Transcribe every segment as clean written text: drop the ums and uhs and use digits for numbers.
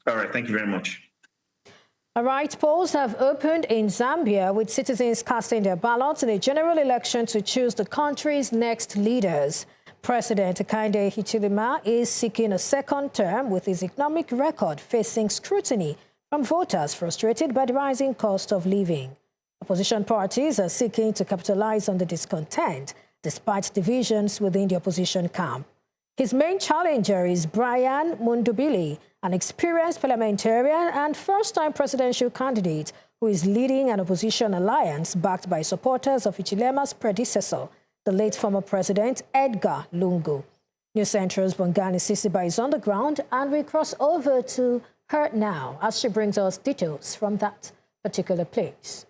All right, thank you very much. All right, polls have opened in Zambia with citizens casting their ballots in a general election to choose the country's next leaders. President Hakainde Hichilema is seeking a second term with his economic record facing scrutiny from voters frustrated by the rising cost of living. Opposition parties are seeking to capitalize on the discontent despite divisions within the opposition camp. His main challenger is Brian Mundubili, an experienced parliamentarian and first-time presidential candidate who is leading an opposition alliance backed by supporters of Hichilema's predecessor, the late former president Edgar Lungu. News Central's Bongani Sisiba is on the ground, and we cross over to her now as she brings us details from that particular place.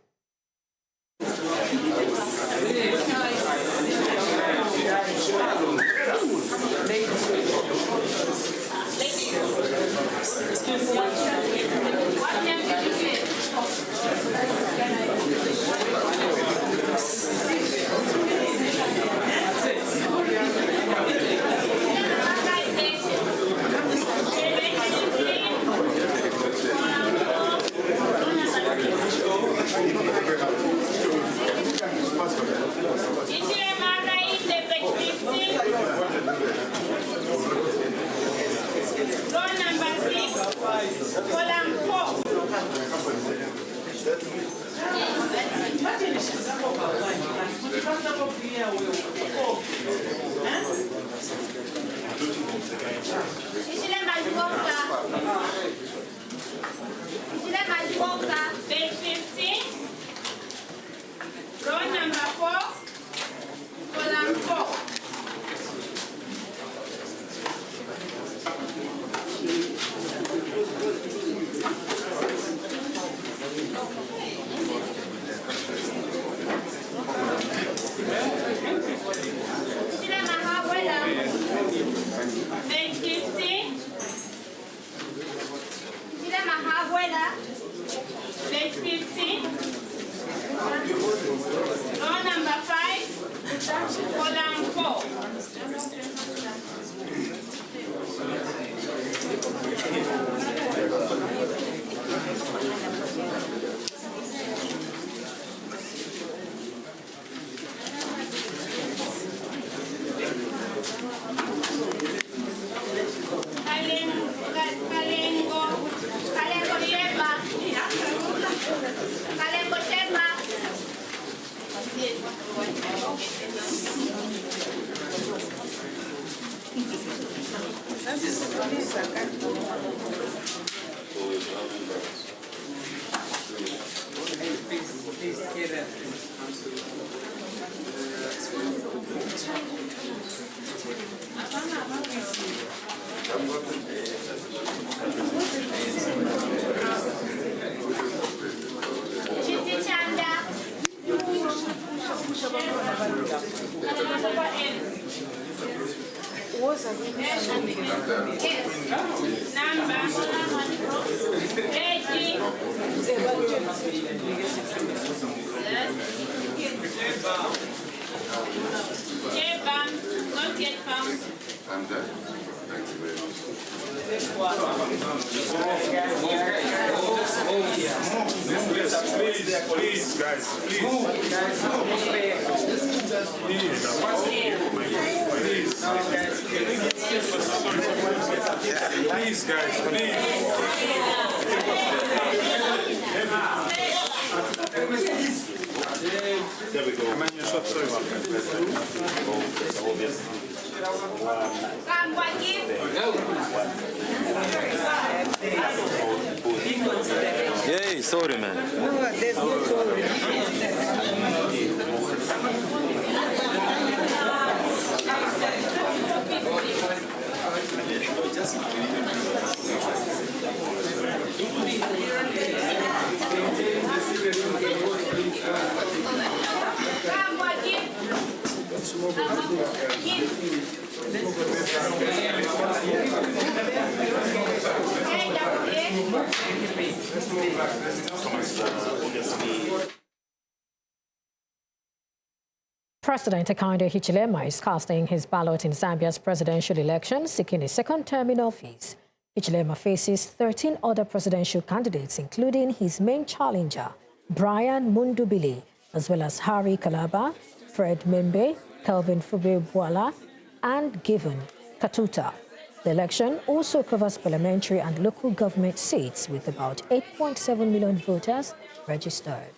Please, guys, there we go. Yay, sorry, man. No, there's no sorry. President Hakainde Hichilema is casting his ballot in Zambia's presidential election, seeking a second term in office. Hichilema faces 13 other presidential candidates, including his main challenger, Brian Mundubili, as well as Harry Kalaba, Fred Membe, Kelvin Fube-Bwala, and Given Katuta. The election also covers parliamentary and local government seats with about 8.7 million voters registered.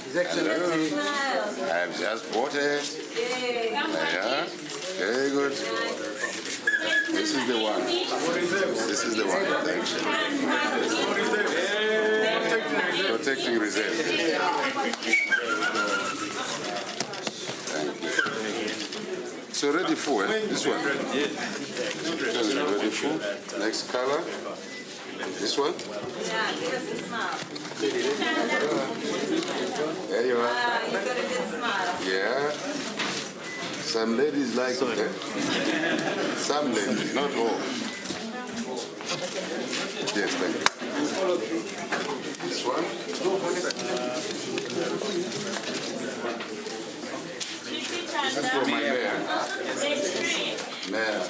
His Excellency, I have just voted. Yeah, very good. This is the one. This is the one. Thank you. Protecting reserve. Thank you. So ready for it? This one? Ready for? Next color? This one? Yeah, give us a smile. There you are. You got a good smile. Yeah. Some ladies like it. Eh? Some ladies, not all. Yes, thank you. This one? This is for my mayor. Mayor.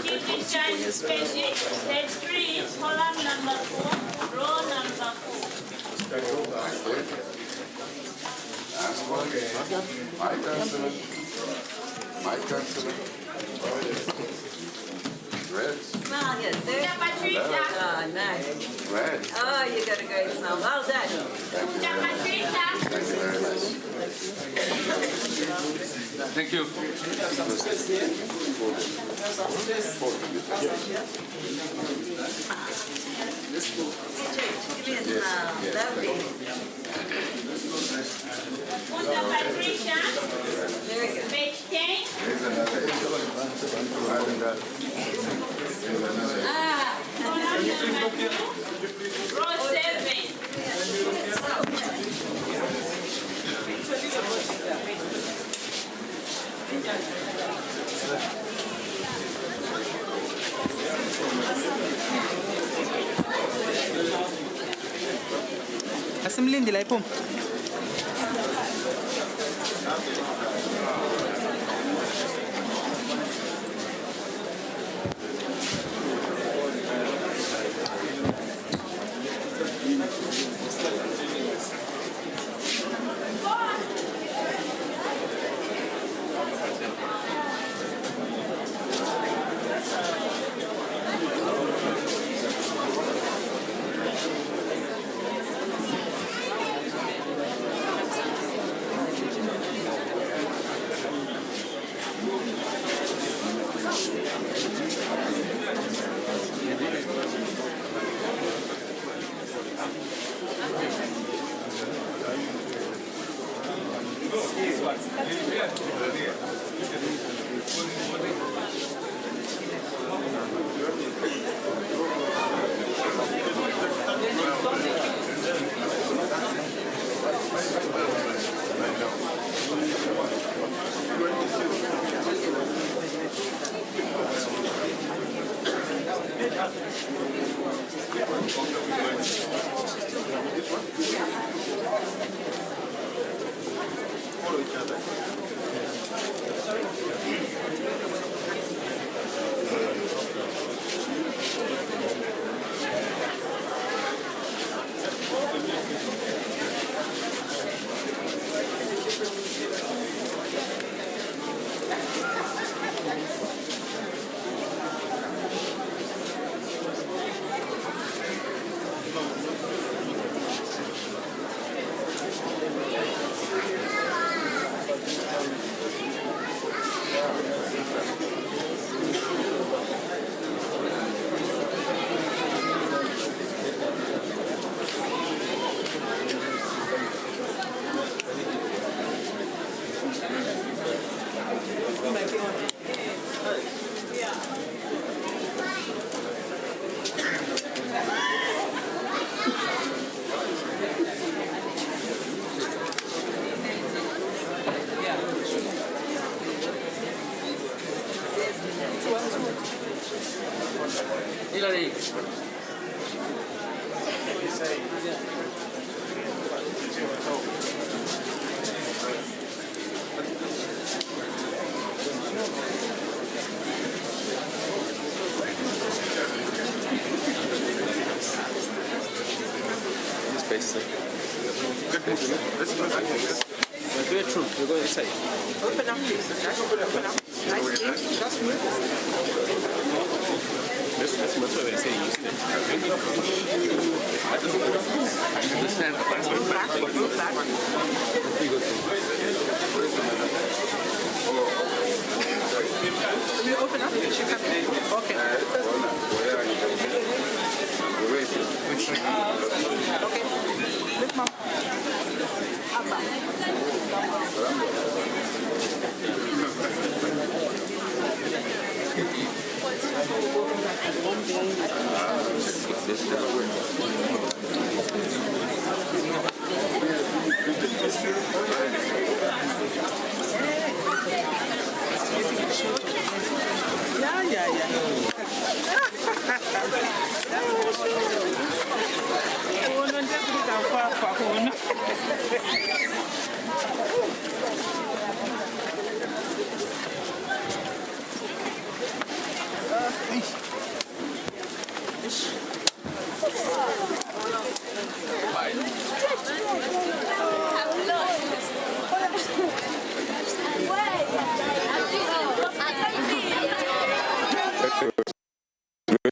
Stage 3, column number 4, row number 4. Last one. My councillor. My councillor. Red. Smile, yes, sir. Patricia, Oh, nice. Red. Oh, you got a great smile. Well done. Thank you very much. Patricia. Thank you very much. Thank you. Give me a smile. Lovely. Punta Patricia, Very good. page 10. Column number 2, row 7. Asimlindi la ipo. Very true. You go inside. Open up, please. Open up. Nicely. Just move. That's what they're saying. Move back. Will you open up? Okay. Okay. Lift mom.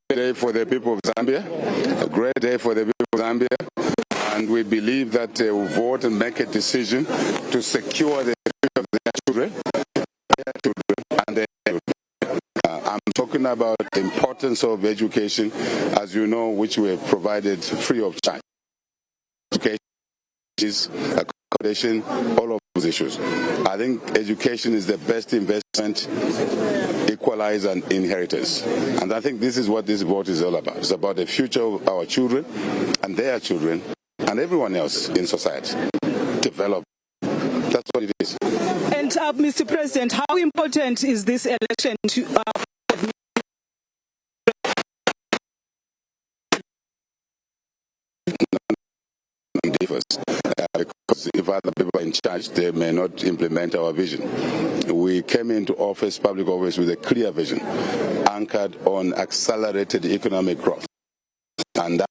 Day for the people of Zambia, a great day for the people of Zambia, and we believe that they will vote and make a decision to secure the future of their children, and their I'm talking about the importance of education, as you know, which we have provided free of charge. Education, accommodation, all of those issues. I think education is the best investment, equalize and inheritance. And I think this is what this vote is all about. It's about the future of our children and their children and everyone else in society. Develop. That's what it is. And Mr. President, how important is this election to because if other people are in charge, they may not implement our vision. We came into office, public office, with a clear vision, anchored on accelerated economic growth. And that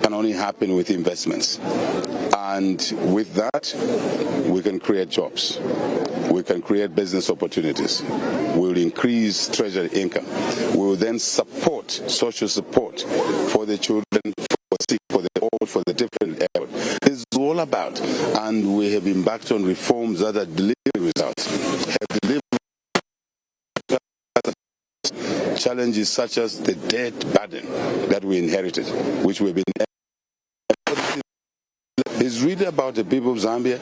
can only happen with investments. And with that, we can create jobs. We can create business opportunities. We will increase treasury income. We will then support social support for the children, for the old, for the different areas. This is all about, and we have embarked on reforms that are delivering results. Have delivered challenges such as the debt burden that we inherited, which we've been. It's really about the people of Zambia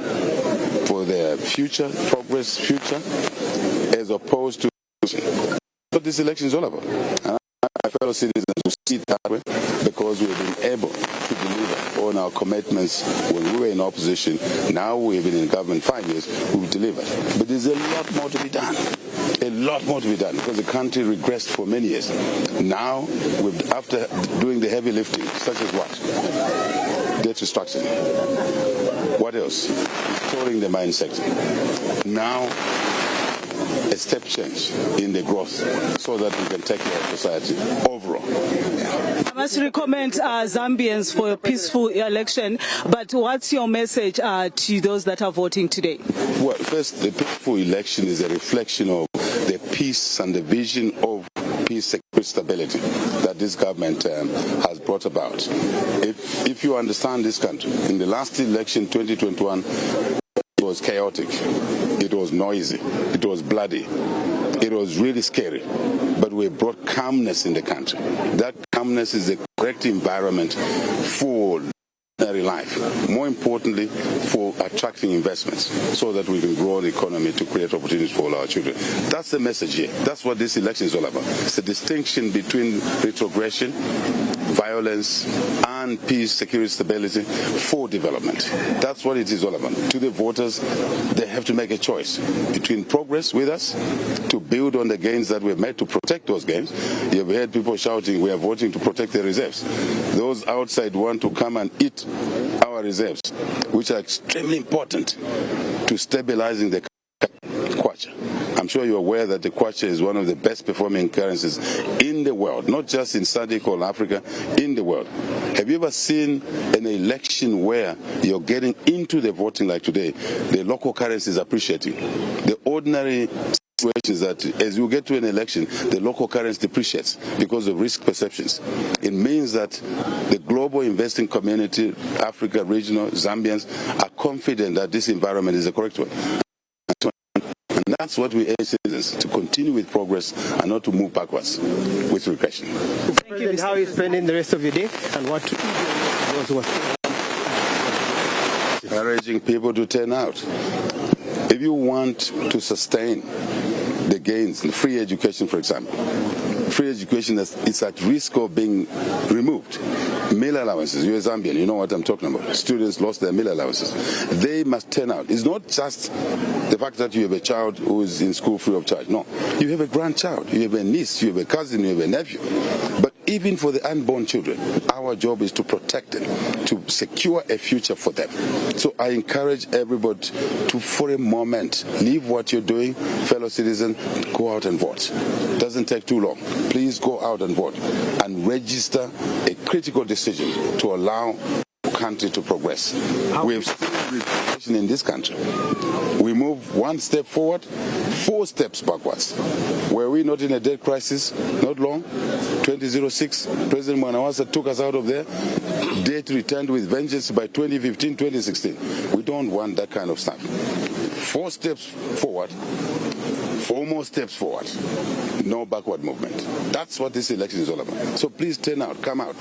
for their future, progress, future, as opposed to what this election is all about. And my fellow citizens will see it that way because we've been able to deliver on our commitments when we were in opposition. Now we've been in government 5 years, we've delivered. But there's a lot more to be done. A lot more to be done because the country regressed for many years. Now, after doing the heavy lifting, such as what? Debt restructuring. What else? Restoring the mine sector. Now, a step change in the growth so that we can take care of society overall. I must recommend Zambians for a peaceful election, but what's your message to those that are voting today? Well, first, the peaceful election is a reflection of the peace and the vision of peace, security, stability that this government has brought about. If you understand this country, in the last election, 2021, it was chaotic, it was noisy, it was bloody, it was really scary, but we brought calmness in the country. That calmness is the correct environment for life, more importantly for attracting investments so that we can grow the economy to create opportunities for all our children. That's the message here. That's what this election is all about. It's a distinction between retrogression, violence, and peace, security, stability for development. That's what it is all about. To the voters, they have to make a choice between progress with us to build on the gains that we've made to protect those gains. You've heard people shouting, we are voting to protect the reserves. Those outside want to come and eat our reserves, which are extremely important to stabilizing the kwacha. I'm sure you're aware that the kwacha is one of the best performing currencies in the world, not just in SADC or Africa, in the world. Have you ever seen an election where you're getting into the voting like today, the local currency is appreciating? The ordinary situation is that as you get to an election, the local currency depreciates because of risk perceptions. It means that the global investing community, Africa, regional, Zambians, are confident that this environment is the correct one. And that's what we urge citizens, to continue with progress and not to move backwards with regression. Thank you. How are you spending the rest of your day, and what to those who are encouraging people to turn out. If you want to sustain the gains in free education, for example, free education is at risk of being removed. Meal allowances, you're a Zambian, you know what I'm talking about. Students lost their meal allowances. They must turn out. It's not just the fact that you have a child who is in school free of charge. No, you have a grandchild, you have a niece, you have a cousin, you have a nephew. But even for the unborn children, our job is to protect them, to secure a future for them. So I encourage everybody to, for a moment, leave what you're doing, fellow citizens, go out and vote. It doesn't take too long. Please go out and vote and register a critical decision to allow the country to progress. We have seen repression in this country. We move one step forward, 4 steps backwards. Were we not in a debt crisis not long? 2006, President Mwanawasa took us out of there. Debt returned with vengeance by 2015, 2016. We don't want that kind of stuff. 4 steps forward, 4 more steps forward. No backward movement. That's what this election is all about. So please turn out, come and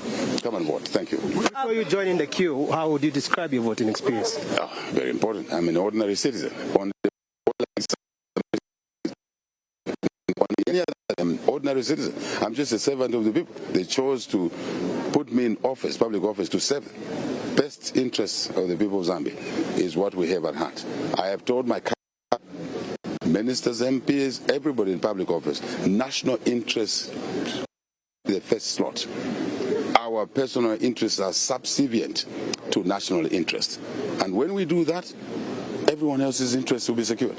vote. Thank you. Before you join in the queue, how would you describe your voting experience? Oh, very important. I'm an ordinary citizen. On any other, I'm an ordinary citizen. I'm just a servant of the people. They chose to put me in office, public office, to serve them. Best interests of the people of Zambia is what we have at heart. I have told my ministers, MPs, everybody in public office, national interests, the first slot. Our personal interests are subservient to national interests. And when we do that, everyone else's interests will be secured.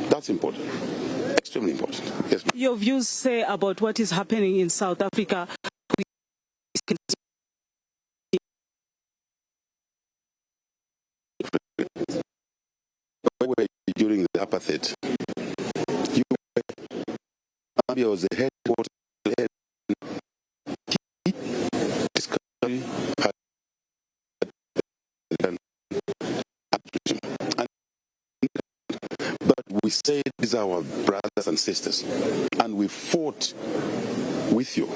That's important. Extremely important. Yes. Your views say about what is happening in South Africa. During the apartheid, Zambia was the headquarters. This country had but we say these are our brothers and sisters, and we fought with you.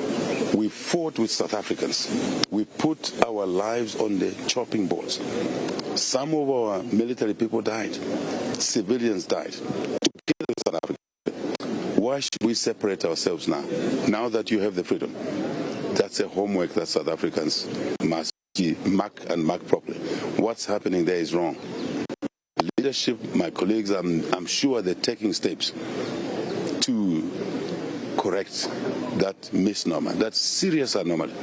We fought with South Africans. We put our lives on the chopping boards. Some of our military people died. Civilians died. Together with South Africa. Why should we separate ourselves now? Now that you have the freedom. That's a homework that South Africans must mark properly. What's happening there is wrong. Leadership, my colleagues, I'm sure they're taking steps to correct that misnomer, that serious anomaly.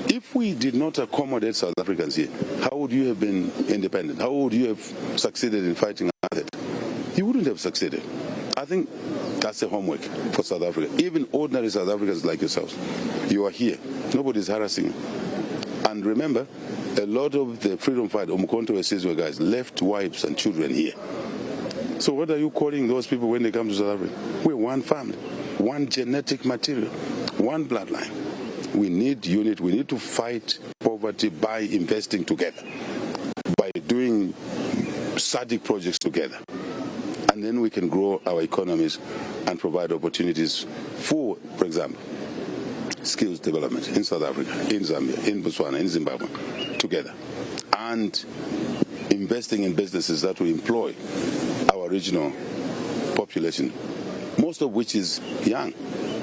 If we did not accommodate South Africans here, how would you have been independent? How would you have succeeded in fighting apartheid? You wouldn't have succeeded. I think that's a homework for South Africa. Even ordinary South Africans like yourselves, you are here. Nobody's harassing you. And remember, a lot of the freedom fighters, Umkhonto Wesizwe guys, left wives and children here. So what are you calling those people when they come to South Africa? We're one family, one genetic material, one bloodline. We need unity. We need to fight poverty by investing together, by doing SADC projects together. And then we can grow our economies and provide opportunities for example, skills development in South Africa, in Zambia, in Botswana, in Zimbabwe, together. And investing in businesses that will employ our regional population, most of which is young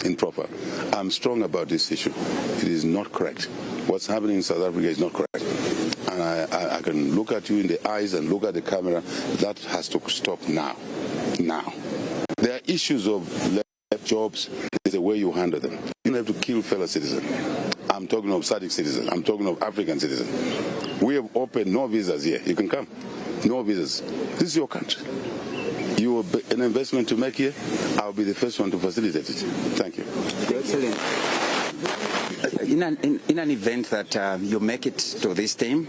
in profile. I'm strong about this issue. It is not correct. What's happening in South Africa is not correct. And I can look at you in the eyes and look at the camera. That has to stop now. Now. There are issues of left jobs. There's a way you handle them. You don't have to kill fellow citizens. I'm talking of SADC citizens. I'm talking of African citizens. We have opened no visas here. You can come. No visas. This is your country. You have an investment to make here, I'll be the first one to facilitate it. Thank you. Excellent. In an event that you make it to this term,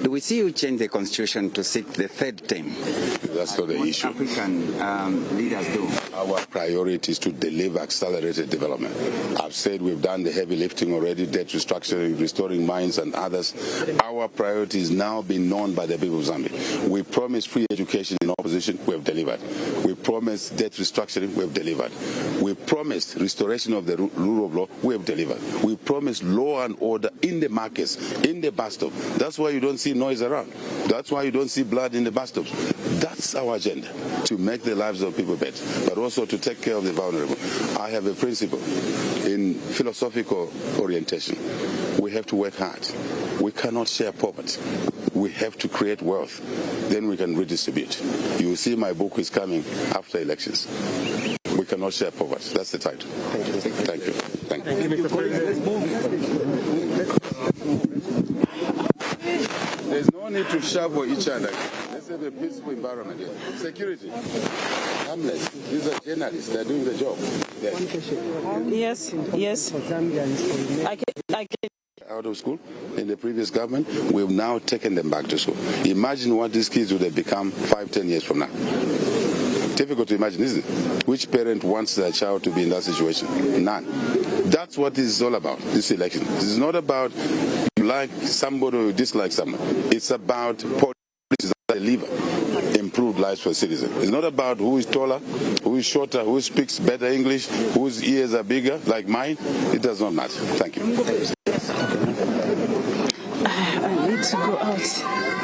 do we see you change the constitution to seek the third term? That's not the issue. African leaders do. Our priority is to deliver accelerated development. I've said we've done the heavy lifting already, debt restructuring, restoring mines and others. Our priority is now being known by the people of Zambia. We promised free education in opposition, we have delivered. We promised debt restructuring, we have delivered. We promised restoration of the rule of law, we have delivered. We promised law and order in the markets, in the bus stop. That's why you don't see noise around. That's why you don't see blood in the bus stops. That's our agenda, to make the lives of people better, but also to take care of the vulnerable. I have a principle in philosophical orientation. We have to work hard. We cannot share poverty. We have to create wealth. Then we can redistribute. You will see my book is coming after elections. We cannot share poverty. That's the title. Thank you. Thank you. Thank you, Mr. President. There's no need to shout each other. Let's have a peaceful environment here. Security. Harmless. These are journalists. They're doing the job. Yes, yes. I can. Out of school in the previous government, we've now taken them back to school. Imagine what these kids would have become 5-10 years from now. Difficult to imagine, isn't it? Which parent wants their child to be in that situation? None. That's what this is all about, this election. This is not about you like somebody or you dislike someone. It's about policies that deliver improved lives for citizens. It's not about who is taller, who is shorter, who speaks better English, whose ears are bigger, like mine. It does not matter. Thank you. I need to go out.